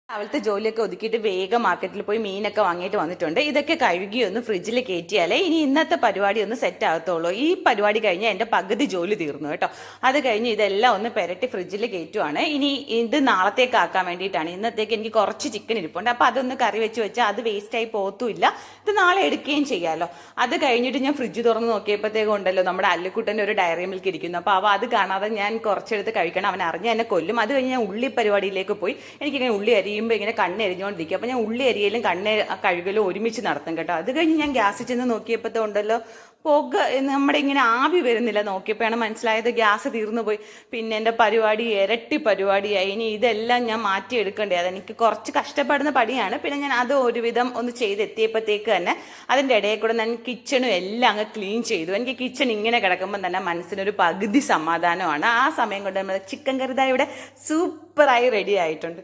രാവിലത്തെ ജോലിയൊക്കെ ഒതുക്കിയിട്ട് വേഗം മാർക്കറ്റിൽ പോയി മീനൊക്കെ വാങ്ങിയിട്ട് വന്നിട്ടുണ്ട്. ഇതൊക്കെ കഴുകി ഒന്ന് ഫ്രിഡ്ജിൽ കയറ്റിയാലേ ഇനി ഇന്നത്തെ പരിപാടി ഒന്ന് സെറ്റ് ആകത്തുള്ളൂ. ഈ പരിപാടി കഴിഞ്ഞാൽ എൻ്റെ പകുതി ജോലി തീർന്നു കേട്ടോ. അത് കഴിഞ്ഞ് ഇതെല്ലാം ഒന്ന് പെരട്ടി ഫ്രിഡ്ജിൽ കയറ്റുവാണ്. ഇനി ഇത് നാളത്തേക്ക് ആക്കാൻ വേണ്ടിയിട്ടാണ്. ഇന്നത്തേക്ക് എനിക്ക് കുറച്ച് ചിക്കൻ ഇരിപ്പുണ്ട്. അപ്പോൾ അതൊന്ന് കറി വെച്ചാൽ അത് വേസ്റ്റായി പോകത്തുമില്ല. ഇത് നാളെ എടുക്കുകയും ചെയ്യാമല്ലോ. അത് കഴിഞ്ഞിട്ട് ഞാൻ ഫ്രിഡ്ജ് തുറന്ന് നോക്കിയപ്പോഴത്തേക്കും ഉണ്ടല്ലോ നമ്മുടെ അല്ലുക്കുട്ടൻ്റെ ഒരു ഡയറി മിൽക്ക് ഇരിക്കുന്നു. അപ്പോൾ അത് കാണാതെ ഞാൻ കുറച്ചെടുത്ത് കഴിക്കണം. അവൻ അറിഞ്ഞ് എന്നെ കൊല്ലും. അത് കഴിഞ്ഞ് ഞാൻ ഉള്ളി പരിപാടിയിലേക്ക് പോയി. എനിക്കിങ്ങനെ ഉള്ളി അരിയുമ്പോൾ ഇങ്ങനെ കണ്ണ് എരിഞ്ഞുകൊണ്ടിരിക്കും. അപ്പോൾ ഞാൻ ഉള്ളി അരിയലും കണ്ണ് കഴുകലും ഒരുമിച്ച് നടത്തും കേട്ടോ. അത് കഴിഞ്ഞ് ഞാൻ ഗ്യാസിൽ ചെന്ന് നോക്കിയപ്പോഴത്തെ ഉണ്ടല്ലോ പുക നമ്മുടെ ഇങ്ങനെ ആവി വരുന്നില്ല. നോക്കിയപ്പോഴാണ് മനസ്സിലായത് ഗ്യാസ് തീർന്നു പോയി. പിന്നെ എൻ്റെ പരിപാടി ഇരട്ടി പരിപാടിയായി. ഇനി ഇതെല്ലാം ഞാൻ മാറ്റിയെടുക്കണ്ടേ. അതെനിക്ക് കുറച്ച് കഷ്ടപ്പെടുന്ന പണിയാണ്. പിന്നെ ഞാൻ അത് ഒരുവിധം ഒന്ന് ചെയ്തെത്തിയപ്പോഴത്തേക്ക് തന്നെ അതിൻ്റെ ഇടയിൽ കൂടെ ഞാൻ കിച്ചണും എല്ലാം അങ്ങ് ക്ലീൻ ചെയ്തു. എനിക്ക് കിച്ചൺ ഇങ്ങനെ കിടക്കുമ്പോൾ തന്നെ മനസ്സിനൊരു പകുതി സമാധാനമാണ്. ആ സമയം കൊണ്ട് നമ്മൾ ചിക്കൻ കറി ഇവിടെ സൂപ്പറായി റെഡി ആയിട്ടുണ്ട്.